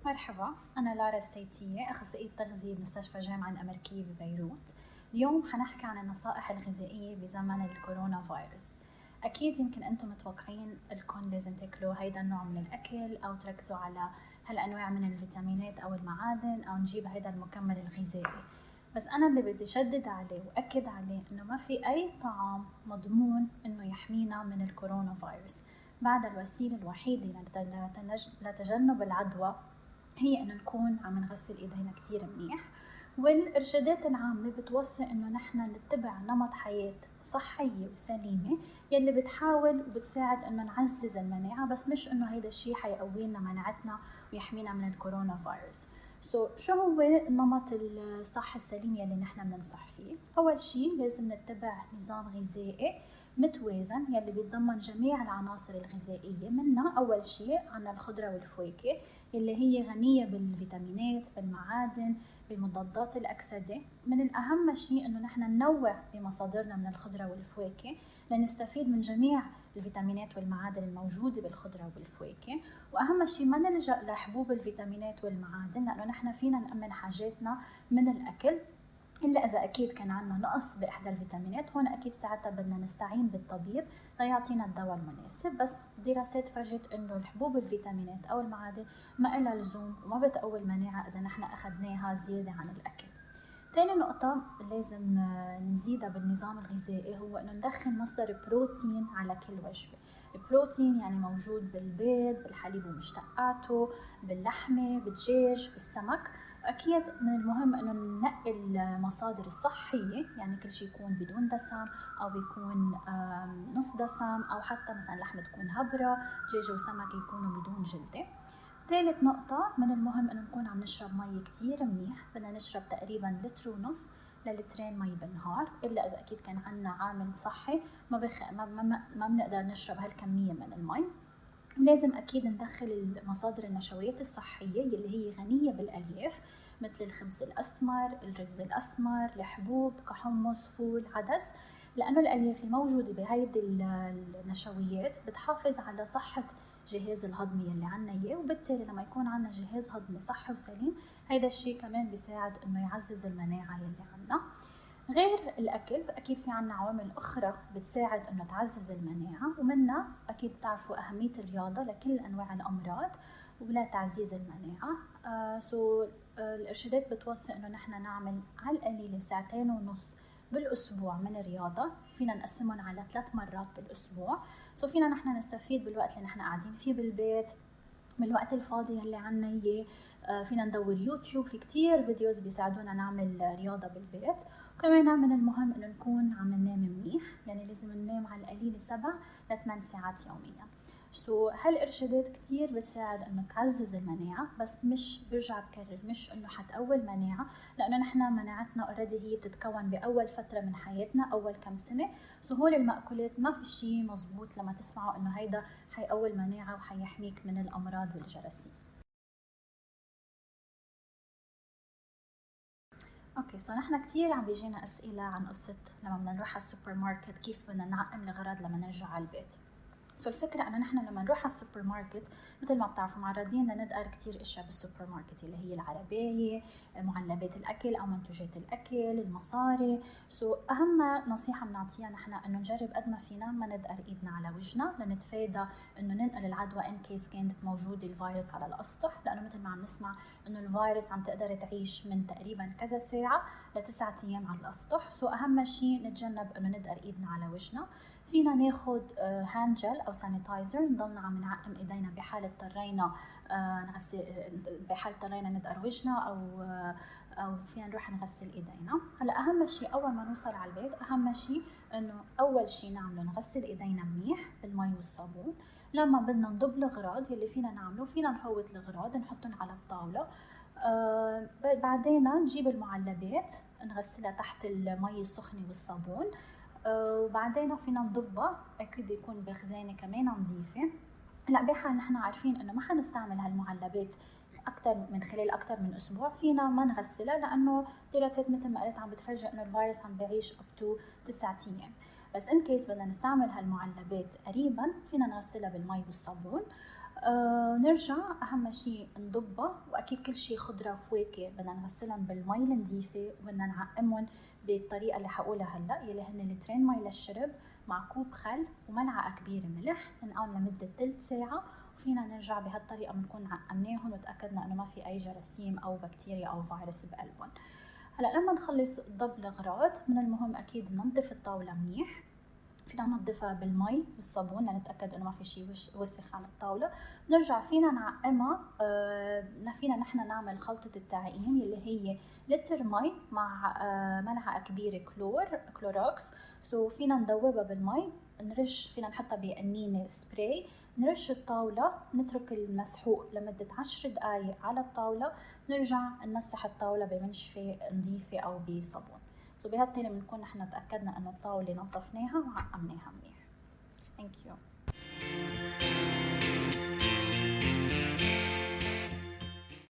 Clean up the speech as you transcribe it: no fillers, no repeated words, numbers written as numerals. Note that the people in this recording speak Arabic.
مرحبا، أنا لارا السيتية، أخصائية تغذية بمستشفى الجامعة الأمريكية ببيروت. اليوم حنحكي عن النصائح الغذائية بزمن الكورونا فيروس. أكيد يمكن أنتم متوقعين لكم لازم تاكلوا هيدا النوع من الأكل أو تركزوا على هالأنواع من الفيتامينات أو المعادن أو نجيب هيدا المكمل الغذائي. بس أنا اللي بدي شدد عليه وأكد عليه إنه ما في أي طعام مضمون إنه يحمينا من الكورونا فيروس. بعد الوسيلة الوحيدة لتجنب العدوى هي إنه نكون عم نغسل إيدينا كتير منيح، والإرشادات العامة بتوصي إنه نحن نتبع نمط حياة صحية وسليمة يلي بتحاول وبتساعد إنه نعزز المناعة، بس مش إنه هيدا الشيء حيقوي لنا مناعتنا ويحمينا من الكورونا فيروس. شو هو النمط الصحي السليم يلي نحن بننصح فيه؟ أول شيء لازم نتبع نظام غذائي متوازن يلي بيتضمن جميع العناصر الغذائية. منها أول شيء عنا الخضرة والفواكه اللي هي غنية بالفيتامينات، بالمعادن، بمضادات الأكسدة. من الأهم شيء إنه نحن ننوع بمصادرنا من الخضرة والفواكه لنستفيد من جميع الفيتامينات والمعادن الموجودة بالخضرة والفواكه. وأهم شيء ما نلجأ لحبوب الفيتامينات والمعادن، لأنه نحن فينا نأمن حاجاتنا من الأكل إلا إذا أكيد كان عنا نقص بإحدى الفيتامينات. هون أكيد ساعتها بدنا نستعين بالطبيب ليعطينا الدواء المناسب. بس دراسات فرجت إنه الحبوب الفيتامينات أو المعادن ما إلها لزوم وما بتقوي المناعة إذا نحن أخذناها زيادة عن الأكل. تاني نقطة لازم نزيدها بالنظام الغذائي هو إنه ندخل مصدر بروتين على كل وجبة. البروتين يعني موجود بالبيض، بالحليب ومشتقاته، باللحمة، بالدجاج، بالسمك. أكيد من المهم إنه ننقي المصادر الصحية، يعني كل شيء يكون بدون دسم أو بيكون نص دسم، أو حتى مثلا لحمة تكون هبرة، دجاج وسمك يكونوا بدون جلدة. ثالث نقطة من المهم إنه نكون عم نشرب مي كتير منيح. بدنا نشرب تقريبا 1.5 لتر للترين مي بالنهار، إلا إذا أكيد كان عنا عامل صحي ما بنقدر نشرب هالكمية من المي. لازم أكيد ندخل المصادر النشويات الصحية اللي هي غنية بالألياف، مثل الخبز الأسمر، الرز الأسمر، الحبوب كحمص، فول، عدس، لأنه الألياف الموجودة بهيدي النشويات بتحافظ على صحة جهاز الهضمي اللي عنا إياه. وبالتالي لما يكون عنا جهاز هضمي صحي وسليم، هيدا الشيء كمان بيساعد إنه يعزز المناعة اللي عنا. غير الأكل أكيد في عنا عوامل أخرى بتساعد إنه تعزز المناعة، ومنها أكيد بتعرفوا أهمية الرياضة لكل أنواع الأمراض ولا تعزيز المناعة. الإرشادات بتوصي إنه نحن نعمل على القليلة 2.5 ساعات بالأسبوع من الرياضة. فينا نقسمهم على 3 مرات بالأسبوع. فينا نحن نستفيد بالوقت اللي نحن قاعدين فيه بالبيت، بالوقت الفاضي اللي عنا إياه. فينا ندور يوتيوب، في كتير فيديوز بيساعدونا نعمل رياضة بالبيت. وكمان من المهم إنه نكون عم ننام منيح، يعني لازم ننام على القليل 7 ل 8 ساعات يوميا. هالإرشادات كتير بتساعد إنه تعزز المناعة، بس مش برجع بكرر مش إنه حتقوي المناعة، لأنه نحن مناعتنا أوريدي هي بتتكون بأول فترة من حياتنا، أول كم سنة. هول المأكولات ما في شيء مزبوط لما تسمعوا إنه هيدا حيقوي المناعة وحيحميك من الأمراض والجراثيم. اوكي، نحن كتير عم بيجينا اسئله عن قصه لما بدنا نروح على السوبر ماركت كيف بدنا نعقم الاغراض لما نرجع على البيت. الفكرة انه نحن لما نروح على السوبر ماركت مثل ما بتعرفوا معرضين لندقر كتير اشياء بالسوبر ماركت، اللي هي العلباية، معلبات الاكل او منتوجات الاكل، المصاري. اهم نصيحة بنعطيها نحن انه نجرب قد ما فينا ما ندقر ايدنا على وجهنا لنتفادى انه ننقل العدوى ان كيس كانت موجودة الفيروس على الاسطح، لانه مثل ما عم نسمع انه الفيروس عم تقدر تعيش من تقريبا كذا ساعة ل9 ايام على الاسطح. اهم شيء نتجنب انه ندقر ايدنا على وجهنا. فينا ناخد هاند جل او سانيتايزر نضلنا عم نعقم ايدينا بحال اضطرينا نغسل، بحال اضطرينا ندقر وجهنا او فينا نروح نغسل ايدينا. هلا اهم شيء اول ما نوصل على البيت، اهم شيء انه اول شيء نعمله نغسل ايدينا منيح بالمي والصابون. لما بدنا نضب الاغراض اللي فينا نعمله، فينا نفوت الاغراض نحطهم على الطاوله. بعدين نجيب المعلبات نغسلها تحت المي السخنه والصابون. وبعدين فينا نضبها، اكيد يكون بخزانه كمان نظيفه. هلا بحال نحن عارفين انه ما حنستعمل هالمعلبات خلال اكثر من اسبوع، فينا ما نغسلها، لانه دراسات مثل ما قلت عم بتفرجي انه الفيروس عم بيعيش up to 9 ايام. بس ان كيس بدنا نستعمل هالمعلبات قريبا، فينا نغسلها بالمي والصابون. نرجع أهم شيء نضبها، وأكيد كل شيء خضرة وفواكه بدنا نغسلهم بالمي النظيفة وبدنا نعقمهم بالطريقة اللي حقولها هلأ، يلي هن لترين مي للشرب مع كوب خل وملعقة كبيرة ملح، ننقعهم لمدة 3 ساعة. وفينا نرجع بهالطريقة بنكون عقمناهم وتأكدنا إنه ما في أي جراثيم أو بكتيريا أو فيروس بقلبهم. هلأ لما نخلص ضب الأغراض من المهم أكيد ننظف الطاولة منيح. فينا ننظفها بالمي والصابون لنتأكد إنه ما في شيء وسخ عن الطاولة. نرجع فينا نعقمها. فينا نحن نعمل خلطة التعقيم اللي هي لتر مي مع ملعقة كبيرة كلوروكس. فينا ندوبها بالمي، نرش، فينا نحطها بقنينة سبراي، نرش الطاولة، نترك المسحوق لمدة 10 دقايق على الطاولة، نرجع نمسح الطاولة بمنشفة نظيفة أو بصابون. بهالطريقة بنكون نحن تأكدنا إنه الطاولة نظفناها وعقمناها منيح. Thank you.